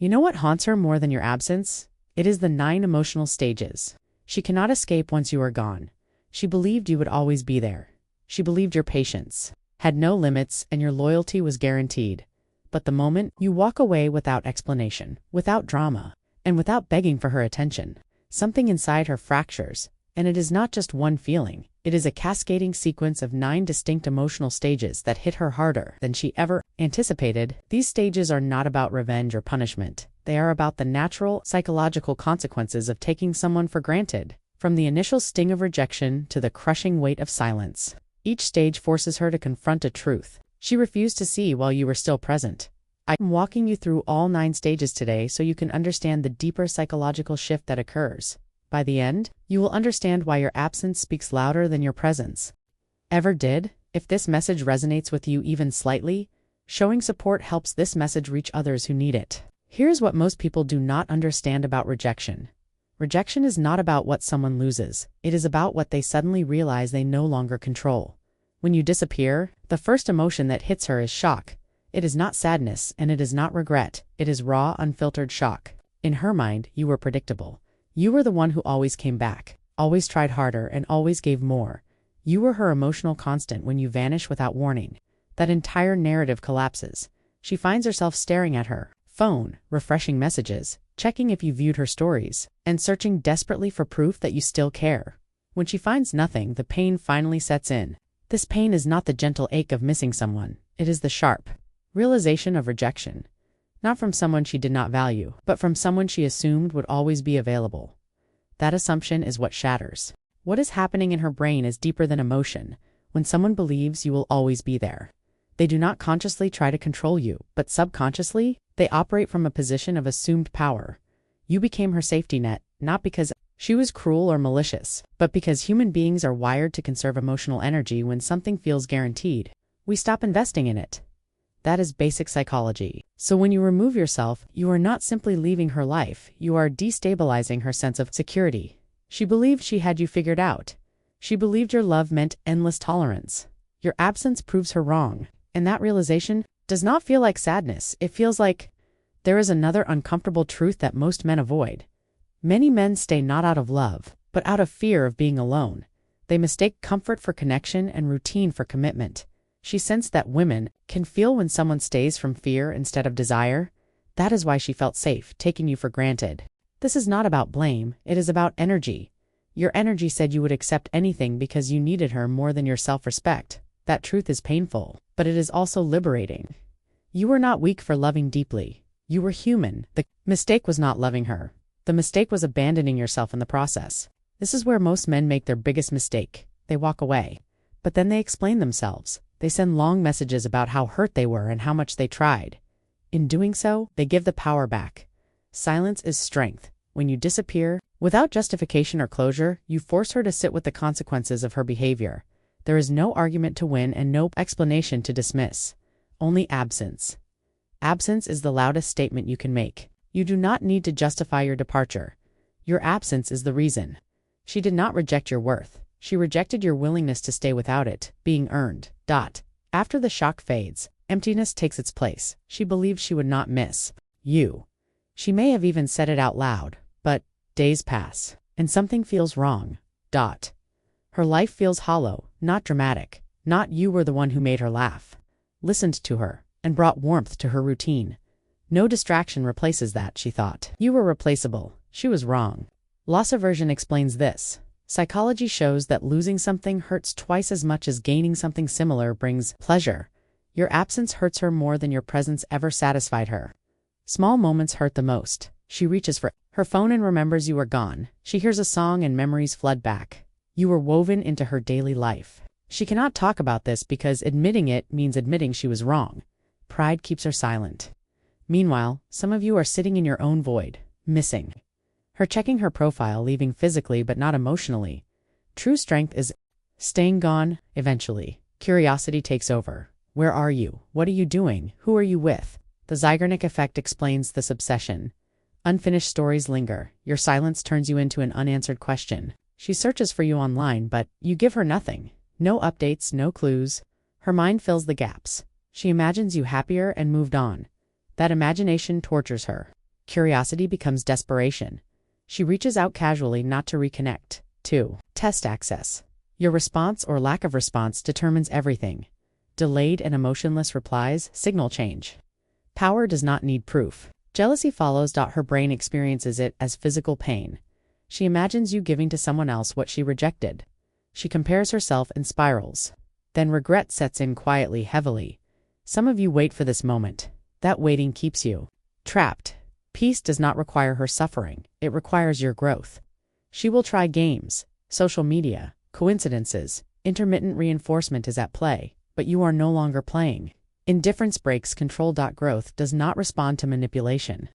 You know what haunts her more than your absence? It is the 9 emotional stages. She cannot escape once you are gone. She believed you would always be there. She believed your patience had no limits and your loyalty was guaranteed. But the moment you walk away without explanation, without drama, and without begging for her attention, something inside her fractures. And it is not just one feeling. It is a cascading sequence of 9 distinct emotional stages that hit her harder than she ever anticipated. These stages are not about revenge or punishment. They are about the natural, psychological consequences of taking someone for granted. From the initial sting of rejection to the crushing weight of silence, each stage forces her to confront a truth she refused to see while you were still present. I am walking you through all 9 stages today so you can understand the deeper psychological shift that occurs. By the end, you will understand why your absence speaks louder than your presence ever did. If this message resonates with you even slightly, showing support helps this message reach others who need it. Here's what most people do not understand about rejection. Rejection is not about what someone loses. It is about what they suddenly realize they no longer control. When you disappear, the first emotion that hits her is shock. It is not sadness and it is not regret. It is raw, unfiltered shock. In her mind, you were predictable. You were the one who always came back, always tried harder, and always gave more. You were her emotional constant. When you vanish without warning, that entire narrative collapses. She finds herself staring at her phone, refreshing messages, checking if you viewed her stories, and searching desperately for proof that you still care. When she finds nothing, the pain finally sets in. This pain is not the gentle ache of missing someone. It is the sharp realization of rejection. Not from someone she did not value, but from someone she assumed would always be available. That assumption is what shatters. What is happening in her brain is deeper than emotion. When someone believes you will always be there, they do not consciously try to control you, but subconsciously, they operate from a position of assumed power. You became her safety net, not because she was cruel or malicious, but because human beings are wired to conserve emotional energy. When something feels guaranteed, we stop investing in it. That is basic psychology. So when you remove yourself, you are not simply leaving her life, you are destabilizing her sense of security. She believed she had you figured out. She believed your love meant endless tolerance. Your absence proves her wrong, and that realization does not feel like sadness. It feels like there is another uncomfortable truth that most men avoid. Many men stay not out of love, but out of fear of being alone. They mistake comfort for connection and routine for commitment. She sensed that women can feel when someone stays from fear instead of desire. That is why she felt safe, taking you for granted. This is not about blame, it is about energy. Your energy said you would accept anything because you needed her more than your self-respect. That truth is painful, but it is also liberating. You were not weak for loving deeply. You were human. The mistake was not loving her. The mistake was abandoning yourself in the process. This is where most men make their biggest mistake. They walk away, but then they explain themselves. They send long messages about how hurt they were and how much they tried. In doing so, they give the power back. Silence is strength. When you disappear, without justification or closure, you force her to sit with the consequences of her behavior. There is no argument to win and no explanation to dismiss. Only absence. Absence is the loudest statement you can make. You do not need to justify your departure. Your absence is the reason. She did not reject your worth. She rejected your willingness to stay without it being earned. After the shock fades, emptiness takes its place. She believed she would not miss you. She may have even said it out loud, but days pass, and something feels wrong. Her life feels hollow, not dramatic. Not you were the one who made her laugh, listened to her, and brought warmth to her routine. No distraction replaces that, she thought. You were replaceable. She was wrong. Loss aversion explains this. Psychology shows that losing something hurts twice as much as gaining something similar brings pleasure. Your absence hurts her more than your presence ever satisfied her. Small moments hurt the most. She reaches for her phone and remembers you are gone. She hears a song and memories flood back. You were woven into her daily life. She cannot talk about this because admitting it means admitting she was wrong. Pride keeps her silent. Meanwhile, some of you are sitting in your own void, missing her, checking her profile, leaving physically but not emotionally. True strength is staying gone. Eventually, curiosity takes over. Where are you? What are you doing? Who are you with? The Zeigarnik effect explains this obsession. Unfinished stories linger. Your silence turns you into an unanswered question. She searches for you online, but you give her nothing. No updates, no clues. Her mind fills the gaps. She imagines you happier and moved on. That imagination tortures her. Curiosity becomes desperation. She reaches out casually, not to reconnect. 2. Test access. Your response or lack of response determines everything. Delayed and emotionless replies signal change. Power does not need proof. Jealousy follows. Her brain experiences it as physical pain. She imagines you giving to someone else what she rejected. She compares herself and spirals. Then regret sets in quietly, heavily. Some of you wait for this moment. That waiting keeps you trapped. Peace does not require her suffering, it requires your growth. She will try games, social media, coincidences, intermittent reinforcement is at play, but you are no longer playing. Indifference breaks control. Growth does not respond to manipulation.